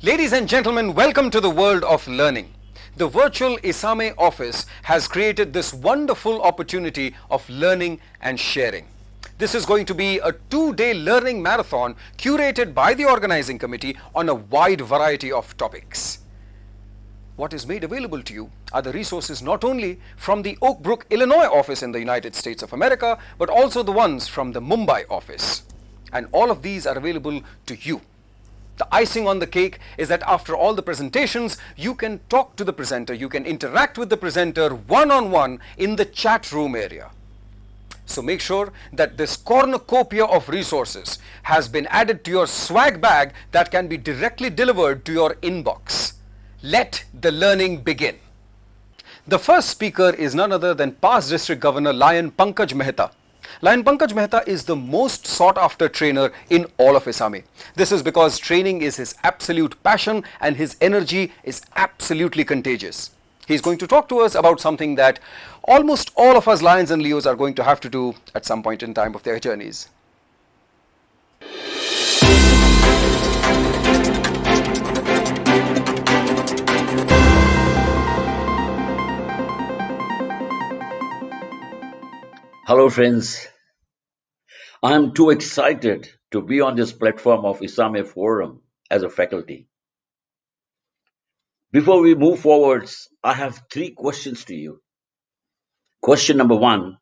Ladies and gentlemen, welcome to the world of learning. The virtual Isame office has created this wonderful opportunity of learning and sharing. This is going to be a 2-day learning marathon curated by the organizing committee on a wide variety of topics. What is made available to you are the resources not only from the Oak Brook, Illinois office in the United States of America, but also the ones from the Mumbai office. And all of these are available to you. The icing on the cake is that after all the presentations, you can talk to the presenter, you can interact with the presenter one-on-one in the chat room area. So make sure that this cornucopia of resources has been added to your swag bag that can be directly delivered to your inbox. Let the learning begin. The first speaker is none other than past District Governor Lion Pankaj Mehta. Lion Pankaj Mehta is the most sought after trainer in all of Isame. This is because training is his absolute passion and his energy is absolutely contagious. He's going to talk to us about something that almost all of us Lions and Leos are going to have to do at some point in time of their journeys. Hello friends, I am too excited to be on this platform of Isame Forum as a faculty. Before we move forwards, I have 3 questions to you. Question number 1,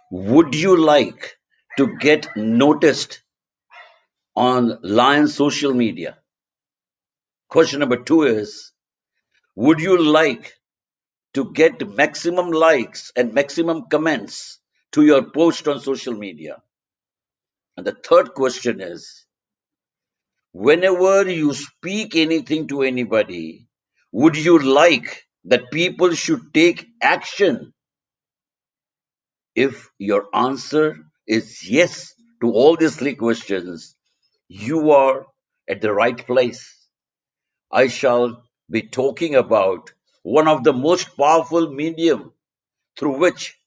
would you like to get noticed on Lion social media? Question number 2 is, would you like to get maximum likes and maximum comments to your post on social media? And the third question is, whenever you speak anything to anybody, would you like that people should take action? If your answer is yes to all these 3 questions, you are at the right place. I shall be talking about one of the most powerful medium through which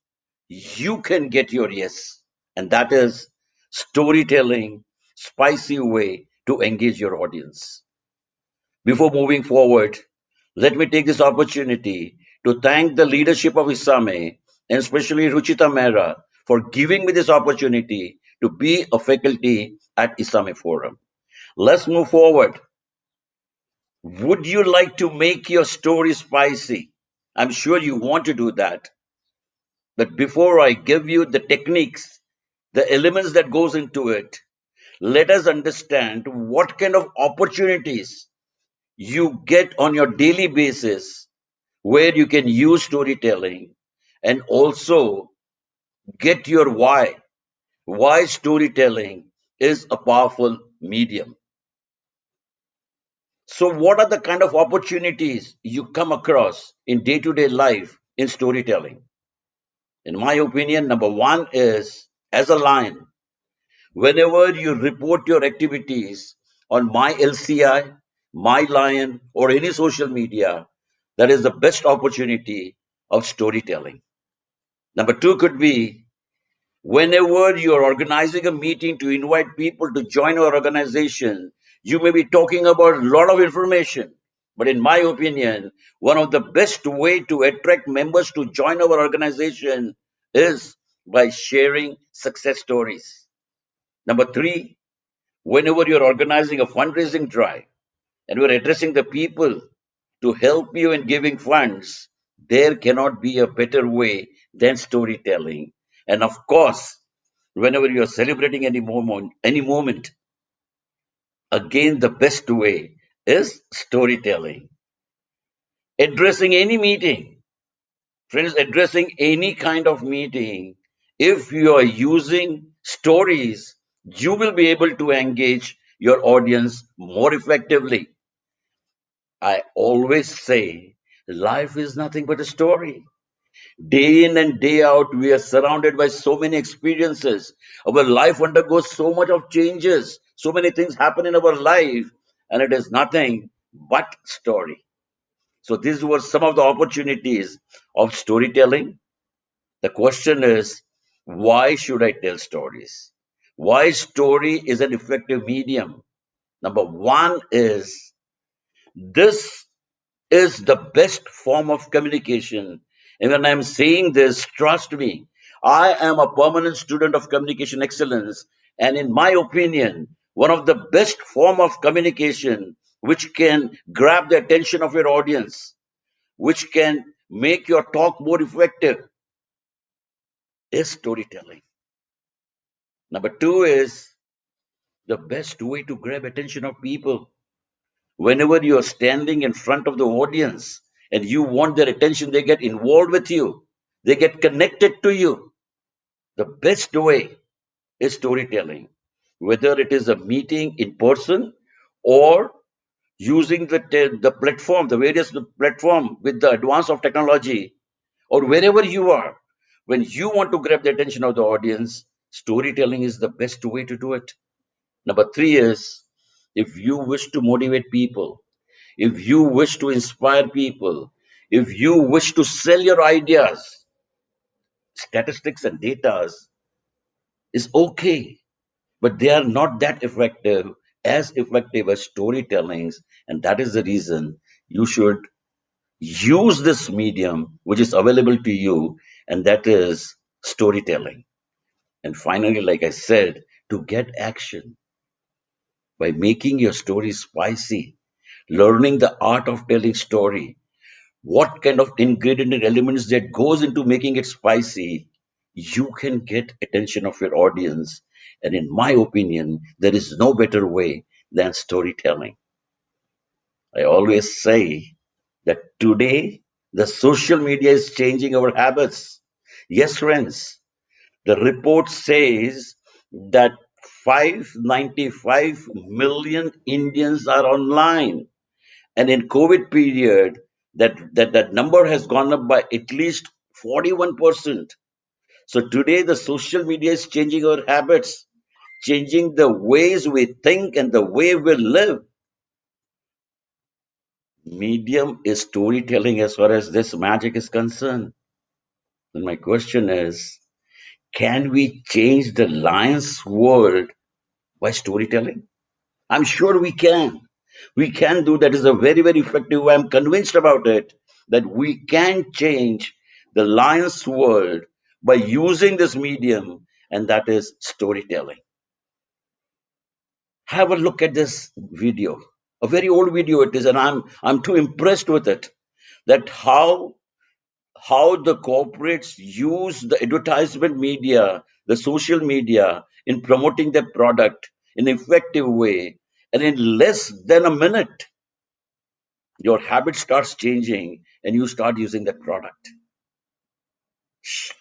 you can get your yes, and that is storytelling, spicy way to engage your audience. Before moving forward, let me take this opportunity to thank the leadership of Isame and especially Ruchita Mehra for giving me this opportunity to be a faculty at Isame Forum. Let's move forward. Would you like to make your story spicy? I'm sure you want to do that. But before I give you the techniques, the elements that goes into it, let us understand what kind of opportunities you get on your daily basis where you can use storytelling and also get your why storytelling is a powerful medium. So what are the kind of opportunities you come across in day-to-day life in storytelling? In my opinion, number 1 is, as a lion, whenever you report your activities on my LCI, my lion, or any social media, that is the best opportunity of storytelling. Number 2 could be whenever you're organizing a meeting to invite people to join our organization, you may be talking about a lot of information. But in my opinion, one of the best way to attract members to join our organization is by sharing success stories. Number 3, whenever you're organizing a fundraising drive and we're addressing the people to help you in giving funds, there cannot be a better way than storytelling. And of course, whenever you're celebrating any moment, again, the best way is storytelling. Addressing any meeting, friends, addressing any kind of meeting, if you are using stories, you will be able to engage your audience more effectively. I always say life is nothing but a story. Day in and day out, we are surrounded by so many experiences. Our life undergoes so much of changes. So many things happen in our life, and it is nothing but story. So these were some of the opportunities of storytelling. The question is, why should I tell stories? Why story is an effective medium? Number one is this is the best form of communication. And when I'm saying this, trust me, I am a permanent student of communication excellence. And in my opinion, one of the best form of communication which can grab the attention of your audience, which can make your talk more effective, is storytelling. Number two is the best way to grab attention of people. Whenever you are standing in front of the audience and you want their attention, they get involved with you, they get connected to you. The best way is storytelling, whether it is a meeting in person or using the platform, the various platform with the advance of technology, or wherever you are. When you want to grab the attention of the audience, storytelling is the best way to do it. Number three is, if you wish to motivate people, if you wish to inspire people, if you wish to sell your ideas, statistics and data is okay, but they are not that effective as storytellings. And that is the reason you should use this medium which is available to you, and that is storytelling. And finally, like I said, to get action by making your story spicy, learning the art of telling story, what kind of ingredient and elements that goes into making it spicy, you can get attention of your audience. And in my opinion, there is no better way than storytelling. I always say that today the social media is changing our habits. Yes, friends, the report says that 595 million Indians are online. And in COVID period, that number has gone up by at least 41%. So today the social media is changing our habits, changing the ways we think and the way we live. Medium is storytelling as far as this magic is concerned. And my question is, can we change the lion's world by storytelling? I'm sure we can. We can do that. Is a very, very effective way. I'm convinced about it that we can change the lion's world by using this medium, and that is storytelling. Have a look at this video. A very old video it is, and I'm too impressed with it. That how the corporates use the advertisement media, the social media, in promoting their product in an effective way. And in less than a minute, your habit starts changing and you start using that product.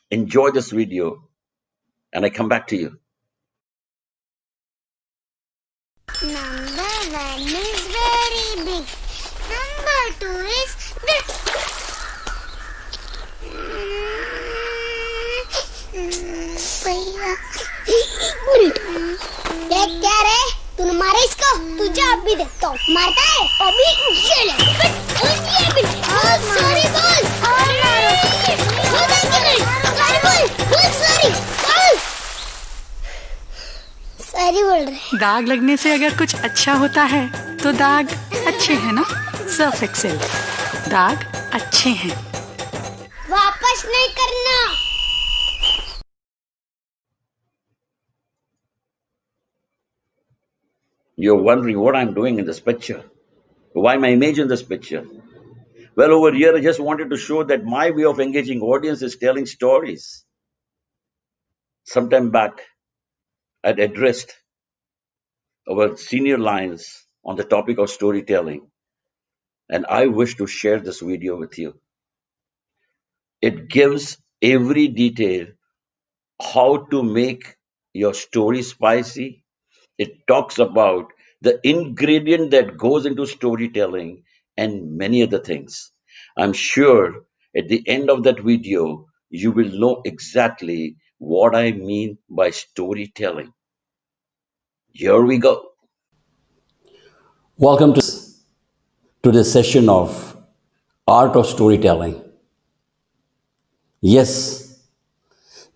Enjoy this video, and I come back to you. Number one is very big. Number two is big. भैया देख क्या रे तूने मारा इसको तुझे अभी देखता हूँ मारता है अभी चले सॉरी बोल सॉरी बोल रहे दाग लगने से अगर कुछ अच्छा होता है तो दाग अच्छे हैं ना। सर्फ एक्सेल, दाग अच्छे हैं। वापस नहीं करना। You're wondering what I'm doing in this picture. Why my image in this picture? Well, over here, I just wanted to show that my way of engaging audience is telling stories. Sometime back, I'd addressed our senior lions on the topic of storytelling, and I wish to share this video with you. It gives every detail how to make your story spicy. It talks about the ingredient that goes into storytelling and many other things. I'm sure at the end of that video, you will know exactly what I mean by storytelling. Here we go. Welcome to this session of Art of Storytelling. Yes,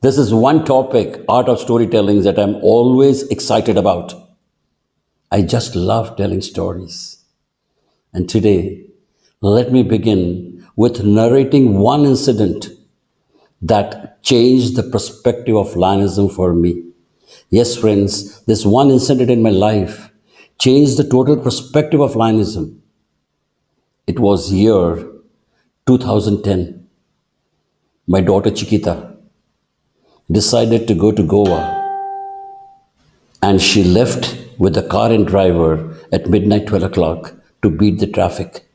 this is one topic, Art of Storytelling, that I'm always excited about. I just love telling stories. And today, let me begin with narrating one incident that changed the perspective of Lionism for me. Yes, friends, this one incident in my life changed the total perspective of Lionism. It was year 2010. My daughter Chiquita decided to go to Goa, and she left with the car and driver at midnight 12 o'clock to beat the traffic.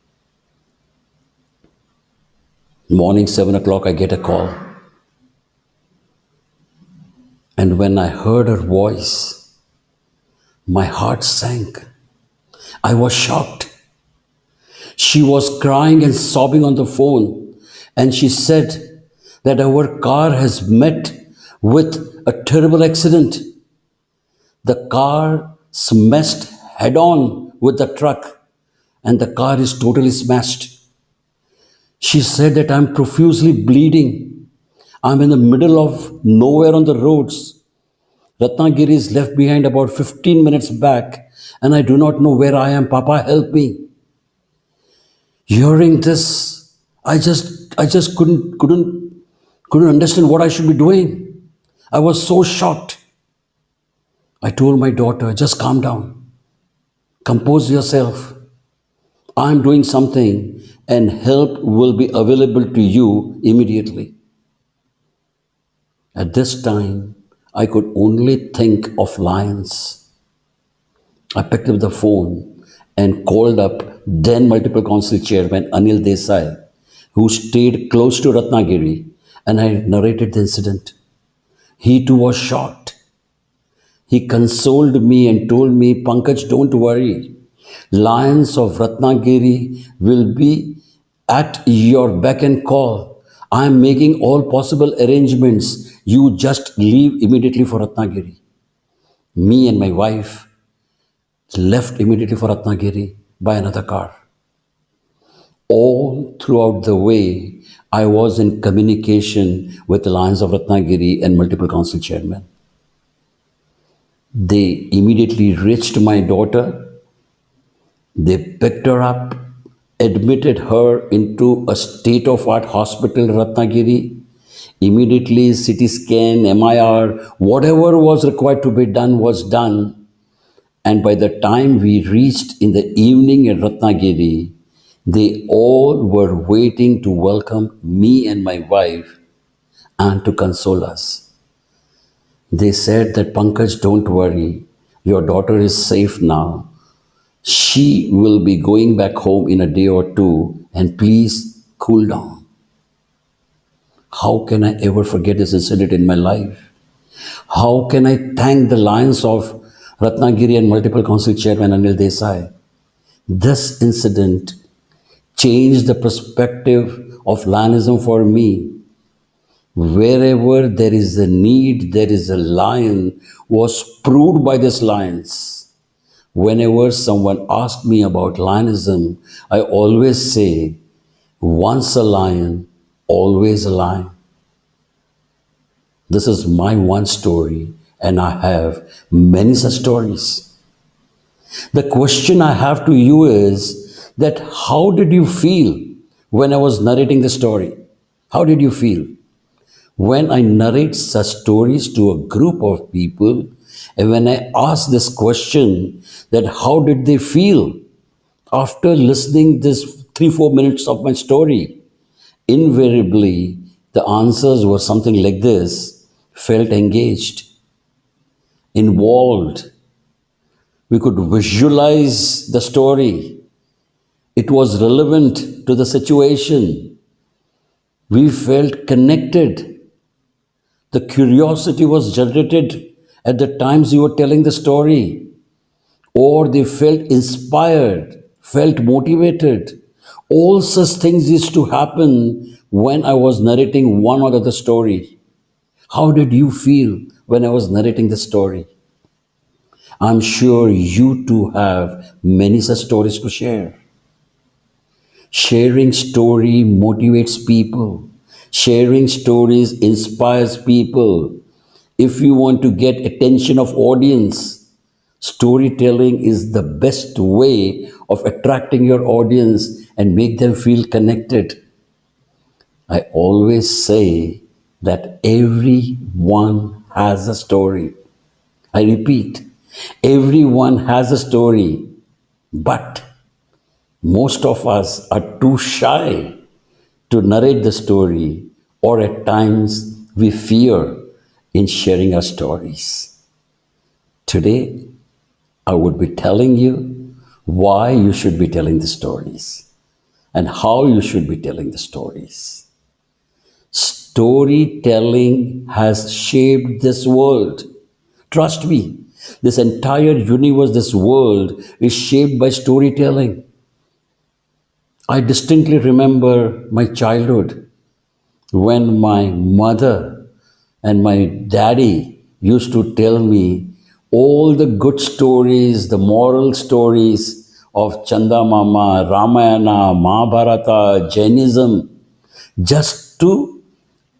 Morning 7 o'clock, I get a call. And when I heard her voice, my heart sank. I was shocked. She was crying and sobbing on the phone, and she said that our car has met with a terrible accident. The car smashed head on with the truck, and the car is totally smashed. She said that I'm profusely bleeding. I'm in the middle of nowhere on the roads. Ratnagiri is left behind about 15 minutes back, and I do not know where I am. Papa, help me. Hearing this, I just couldn't understand what I should be doing. I was so shocked. I told my daughter, just calm down, compose yourself. I'm doing something, and help will be available to you immediately. At this time, I could only think of lions. I picked up the phone and called up then multiple council chairman Anil Desai, who stayed close to Ratnagiri, and I narrated the incident. He too was shocked. He consoled me and told me, Pankaj, don't worry. Lions of Ratnagiri will be at your beck and call. I am making all possible arrangements. You just leave immediately for Ratnagiri. Me and my wife left immediately for Ratnagiri by another car. All throughout the way, I was in communication with the Lions of Ratnagiri and multiple council chairmen. They immediately reached my daughter. They picked her up, admitted her into a state of art hospital, Ratnagiri. Immediately, CT scan, MIR, whatever was required to be done was done. And by the time we reached in the evening at Ratnagiri, they all were waiting to welcome me and my wife and to console us. They said that Pankaj, don't worry, your daughter is safe now. She will be going back home in a day or two, and please cool down. How can I ever forget this incident in my life? How can I thank the Lions of Ratnagiri and multiple council chairman Anil Desai? This incident changed the perspective of Lionism for me. Wherever there is a need, there is a lion was proved by these lions. Whenever someone asks me about lionism, I always say, once a lion, always a lion. This is my one story, and I have many such stories. The question I have to you is that how did you feel when I was narrating the story? How did you feel? When I narrate such stories to a group of people, and when I ask this question that how did they feel after listening this 3-4 minutes of my story, invariably the answers were something like this: felt engaged, involved. We could visualize the story. It was relevant to the situation. We felt connected. The curiosity was generated at the times you were telling the story, or they felt inspired, felt motivated. All such things used to happen when I was narrating one or the other story. How did you feel when I was narrating the story? I'm sure you too have many such stories to share. Sharing story motivates people. Sharing stories inspires people. If you want to get attention of audience, storytelling is the best way of attracting your audience and make them feel connected. I always say that everyone has a story. I repeat, everyone has a story, but most of us are too shy to narrate the story, or at times we fear in sharing our stories. Today, I would be telling you why you should be telling the stories and how you should be telling the stories. Storytelling has shaped this world. Trust me, this entire universe, this world is shaped by storytelling. I distinctly remember my childhood when my mother and my daddy used to tell me all the good stories, the moral stories of Chanda Mama, Ramayana, Mahabharata, Jainism, just to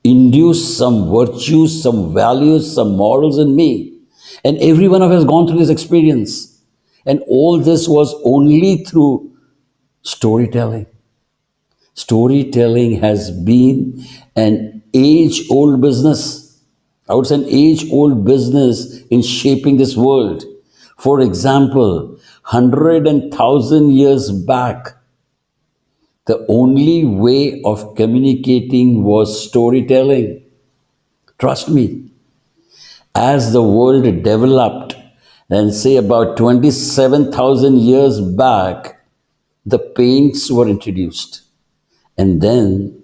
induce some virtues, some values, some morals in me. And every one of us has gone through this experience. And all this was only through storytelling. Storytelling has been an age old business. I would say an age old business in shaping this world. For example, 100,000 years back, the only way of communicating was storytelling. Trust me, as the world developed, and say about 27,000 years back, the paints were introduced. And then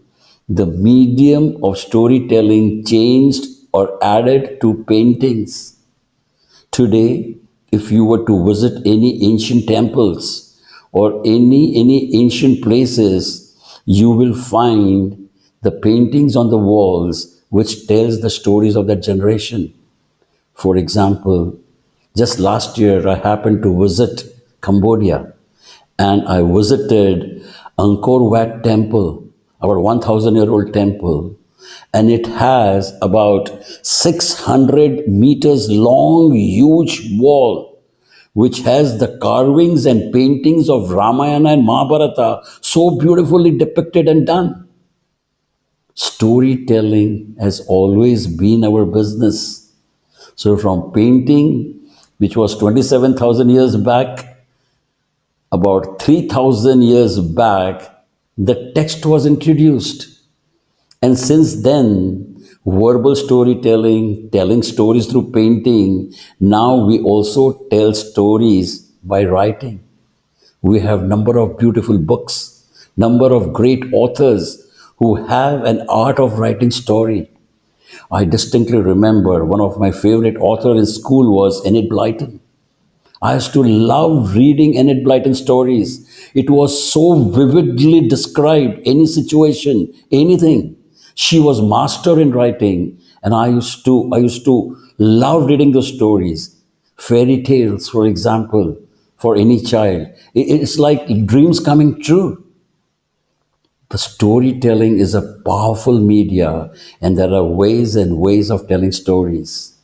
the medium of storytelling changed or added to paintings. Today, if you were to visit any ancient temples or any ancient places, you will find the paintings on the walls which tells the stories of that generation. For example, just last year I happened to visit Cambodia and I visited Angkor Wat temple, our 1,000-year-old temple, and it has about 600 meters long, huge wall which has the carvings and paintings of Ramayana and Mahabharata so beautifully depicted and done. Storytelling has always been our business. So, from painting, which was 27,000 years back, about 3,000 years back, the text was introduced. And since then, verbal storytelling, telling stories through painting, now we also tell stories by writing. We have number of beautiful books, number of great authors who have an art of writing story. I distinctly remember one of my favorite authors in school was Enid Blyton. I used to love reading Enid Blyton stories. It was so vividly described, any situation, anything. She was master in writing, and I used to love reading those stories. Fairy tales, for example, for any child. It's like dreams coming true. The storytelling is a powerful media, and there are ways and ways of telling stories.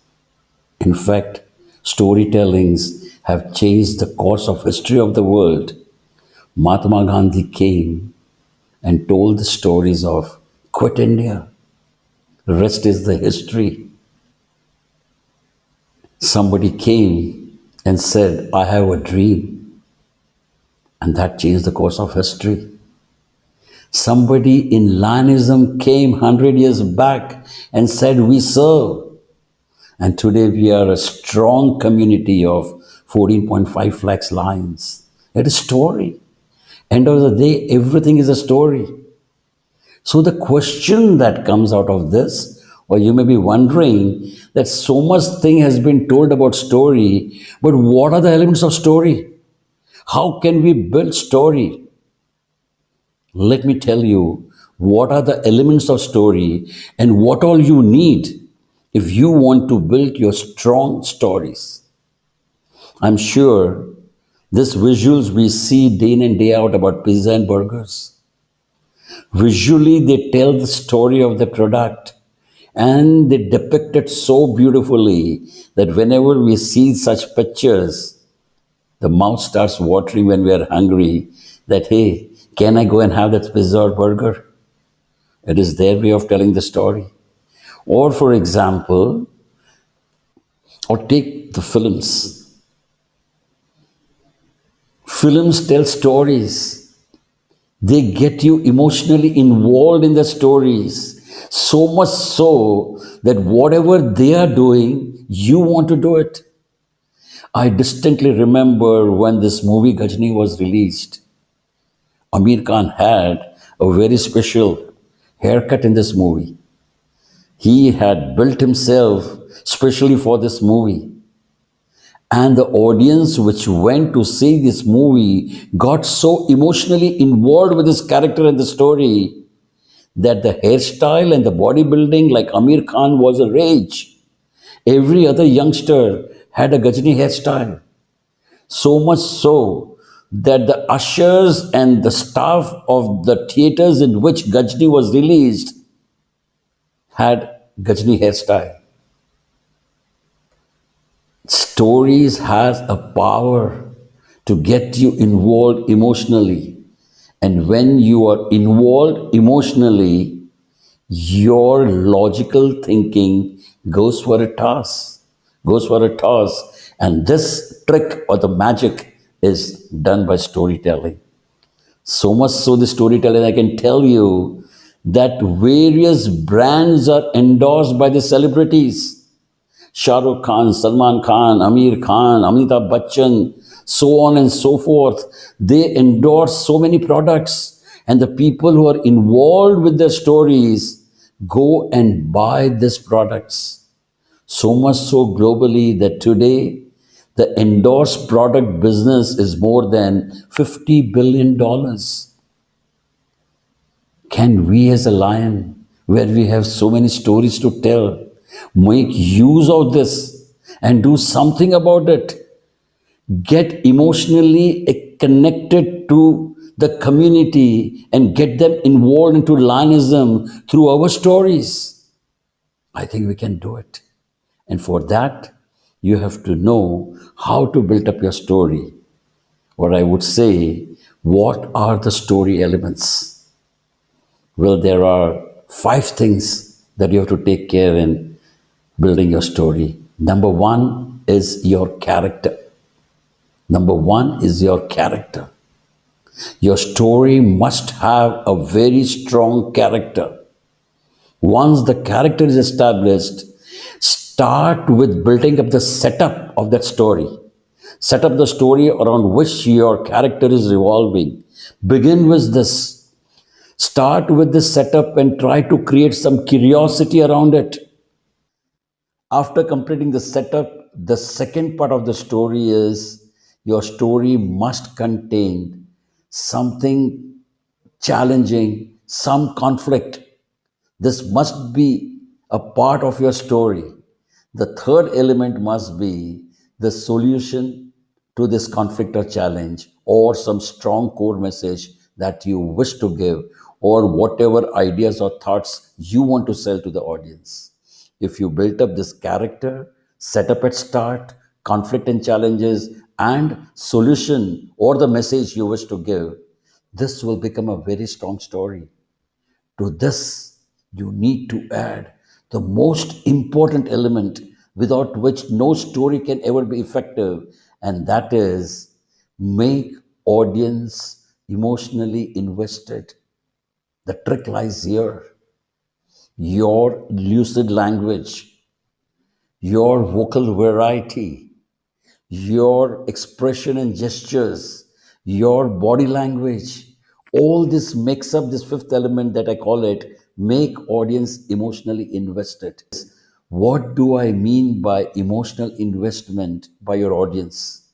In fact, storytellings have changed the course of history of the world. Mahatma Gandhi came and told the stories of quit India. The rest is the history. Somebody came and said, I have a dream, and that changed the course of history. Somebody in Lionism came 100 years back and said, we serve. And today we are a strong community of 14.5 lakhs lions. It is story. End of the day, everything is a story. So the question that comes out of this, or you may be wondering that so much thing has been told about story, but what are the elements of story? How can we build story? Let me tell you what are the elements of story and what all you need if you want to build your strong stories. I'm sure these visuals we see day in and day out about pizza and burgers. Visually, they tell the story of the product and they depict it so beautifully that whenever we see such pictures, the mouth starts watering when we are hungry. That, hey, can I go and have that pizza or burger? It is their way of telling the story. Or, for example, or take the films. Films tell stories. They get you emotionally involved in the stories. So much so that whatever they are doing, you want to do it. I distinctly remember when this movie Ghajini was released. Amir Khan had a very special haircut in this movie. He had built himself specially for this movie. And the audience which went to see this movie got so emotionally involved with this character and the story that the hairstyle and the bodybuilding like Amir Khan was a rage. Every other youngster had a Gajni hairstyle. So much so that the ushers and the staff of the theaters in which Gajni was released had Gajni hairstyle. Stories has a power to get you involved emotionally. And when you are involved emotionally, your logical thinking goes for a toss, and this trick or the magic is done by storytelling. So much so the storytelling, I can tell you that various brands are endorsed by the celebrities. Shah Rukh Khan, Salman Khan, Amir Khan, Amitabh Bachchan, so on and so forth. They endorse so many products, and the people who are involved with their stories go and buy these products. So much so globally that today the endorsed product business is more than $50 billion. Can we, as a lion, where we have so many stories to tell, make use of this and do something about it? Get emotionally connected to the community and get them involved into lionism through our stories. I think we can do it. And for that, you have to know how to build up your story. Or I would say, what are the story elements? Well, there are 5 things that you have to take care in building your story. Number one is your character. Number one is your character. Your story must have a very strong character. Once the character is established, start with building up the setup of that story. Set up the story around which your character is revolving. Begin with this. Start with this setup and try to create some curiosity around it. After completing the setup, the second part of the story is your story must contain something challenging, some conflict. This must be a part of your story. The third element must be the solution to this conflict or challenge, or some strong core message that you wish to give, or whatever ideas or thoughts you want to sell to the audience. If you built up this character, set up at start, conflict and challenges, and solution or the message you wish to give, this will become a very strong story. To this, you need to add the most important element without which no story can ever be effective, and that is make audience emotionally invested. The trick lies here. Your lucid language, your vocal variety, your expression and gestures, your body language. All this makes up this fifth element that I call it make audience emotionally invested. What do I mean by emotional investment by your audience?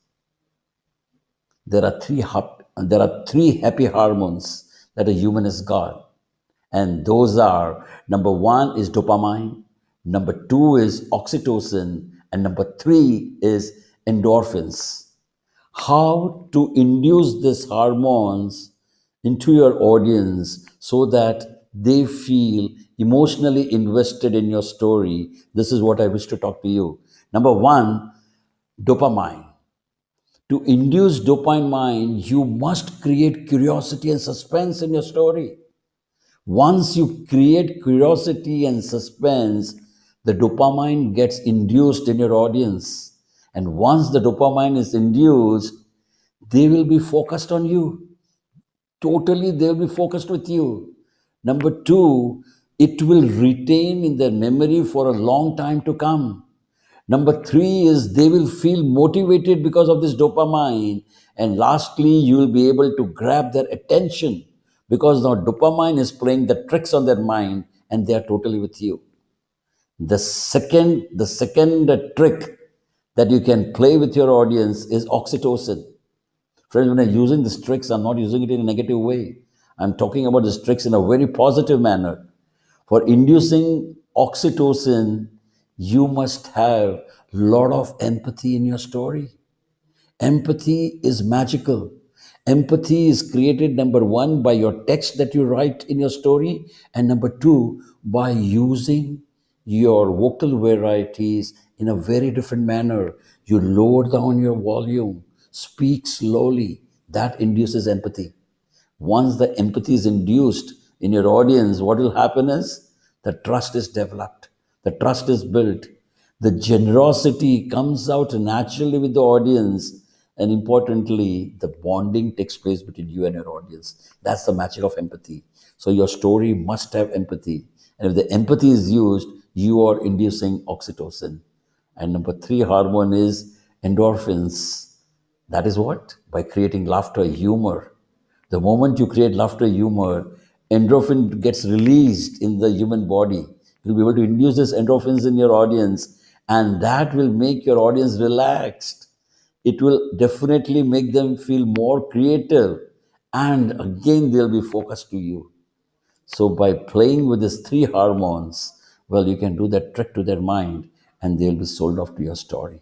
There are three happy hormones that a human has got. And those are number one is dopamine, number two is oxytocin, and number three is endorphins. How to induce these hormones into your audience so that they feel emotionally invested in your story. This is what I wish to talk to you. Number one, dopamine. To induce dopamine, you must create curiosity and suspense in your story. Once you create curiosity and suspense, the dopamine gets induced in your audience. And once the dopamine is induced, they will be focused on you. Totally, they will be focused with you. Number two, it will retain in their memory for a long time to come. Number three is they will feel motivated because of this dopamine. And lastly, you will be able to grab their attention because now dopamine is playing the tricks on their mind and they are totally with you. The second trick that you can play with your audience is oxytocin. Friends, when I'm using these tricks, I'm not using it in a negative way. I'm talking about these tricks in a very positive manner. For inducing oxytocin, you must have a lot of empathy in your story. Empathy is magical. Empathy is created, number one, by your text that you write in your story, and number two, by using your vocal varieties in a very different manner. You lower down your volume, speak slowly. That induces empathy. Once the empathy is induced in your audience, what will happen is the trust is developed, the trust is built, the generosity comes out naturally with the audience, and importantly, the bonding takes place between you and your audience. That's the magic of empathy. So, your story must have empathy. And if the empathy is used, you are inducing oxytocin. And number three hormone is endorphins. That is what? By creating laughter, humor. The moment you create laughter, humor, endorphin gets released in the human body. You'll be able to induce these endorphins in your audience, and that will make your audience relaxed. It will definitely make them feel more creative, and again, they'll be focused to you. So, by playing with these three hormones, well, you can do that trick to their mind, and they'll be sold off to your story.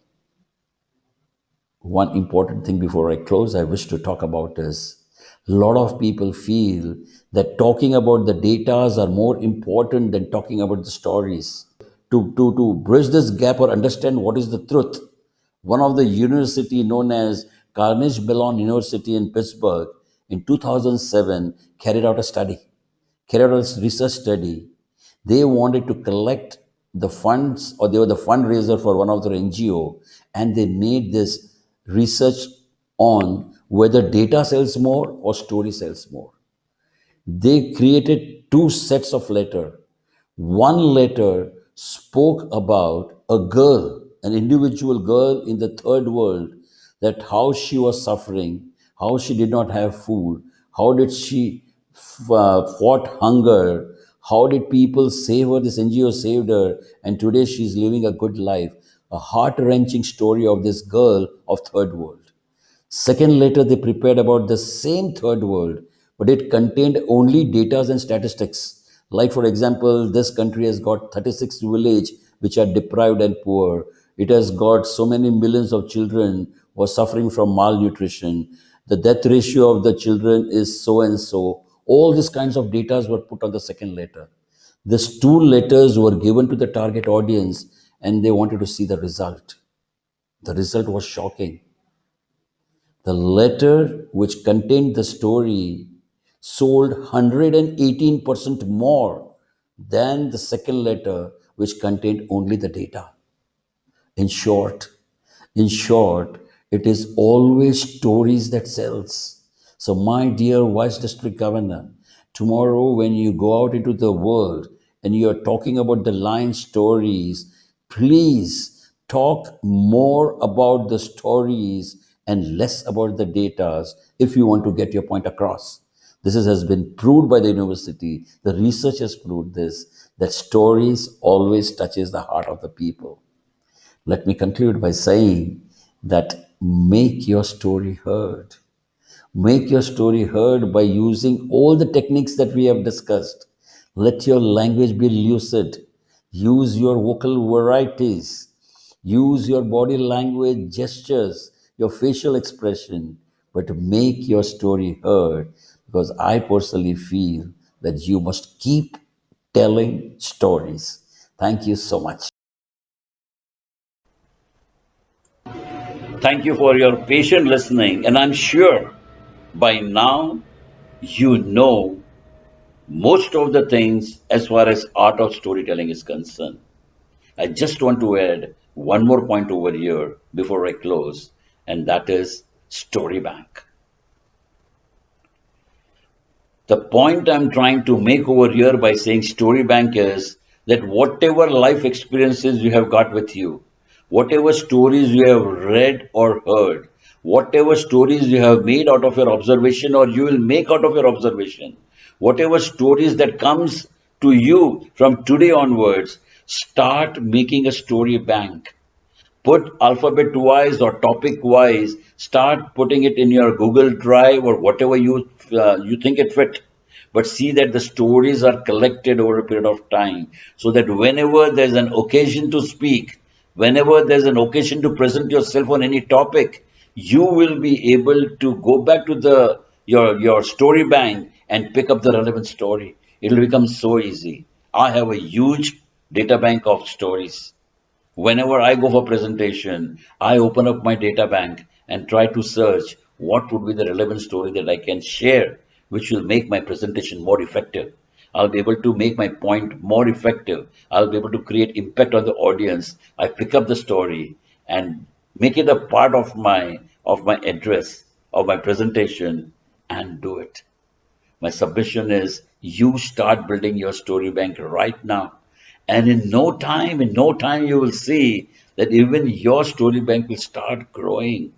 One important thing before I close, I wish to talk about is a lot of people feel that talking about the datas are more important than talking about the stories. To bridge this gap or understand what is the truth, one of the university known as Carnegie Mellon University in Pittsburgh in 2007 carried out a research study. They wanted to collect the funds, or they were the fundraiser for one of their NGO, and they made this research on whether data sells more or story sells more. They created two sets of letter. One letter spoke about a girl, an individual girl in the third world, that how she was suffering, how she did not have food, how did she fought hunger, how did people save her, this NGO saved her, and today she's living a good life. A heart-wrenching story of this girl of third world. Second letter they prepared about the same third world, but it contained only data and statistics. Like, for example, this country has got 36 villages which are deprived and poor. It has got so many millions of children who are suffering from malnutrition. The death ratio of the children is so and so. All these kinds of data were put on the second letter. These two letters were given to the target audience and they wanted to see the result. The result was shocking. The letter which contained the story sold 118% more than the second letter which contained only the data. In short, in short, it is always stories that sells. So my dear Vice District Governor, tomorrow when you go out into the world and you are talking about the line stories, please Talk more about the stories and less about the datas if you want to get your point across. Has been proved by the university. The research has proved this, that stories always touches the heart of the people. Let me conclude by saying that make your story heard. Make your story heard by using all the techniques that we have discussed. Let your language be lucid. Use your vocal varieties. Use your body language gestures, your facial expression, but make your story heard because I personally feel that you must keep telling stories. Thank you so much. Thank you for your patient listening, and I'm sure by now you know most of the things as far as art of storytelling is concerned. I just want to add one more point over here before I close, and that is Story Bank. The point I'm trying to make over here by saying Story Bank is that whatever life experiences you have got with you, whatever stories you have read or heard, whatever stories you have made out of your observation or you will make out of your observation, whatever stories that comes to you from today onwards, start making a story bank. Put alphabet wise or topic wise, start putting it in your Google Drive or whatever you think it fit, but see that the stories are collected over a period of time so that whenever there's an occasion to speak, whenever there's an occasion to present yourself on any topic, you will be able to go back to the your story bank and pick up the relevant story. It'll become so easy. I have a huge data bank of stories. Whenever I go for presentation, I open up my data bank and try to search what would be the relevant story that I can share, which will make my presentation more effective. I'll be able to make my point more effective. I'll be able to create impact on the audience. I pick up the story and make it a part of my address, of my presentation, and do it. My submission is you start building your story bank right now. And in no time, you will see that even your story bank will start growing.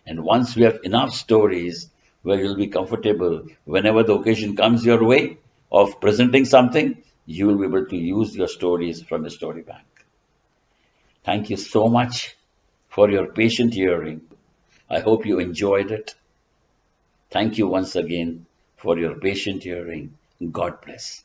And once we have enough stories where you'll be comfortable, whenever the occasion comes your way of presenting something, you will be able to use your stories from your story bank. Thank you so much for your patient hearing. I hope you enjoyed it. Thank you once again for your patient hearing. God bless.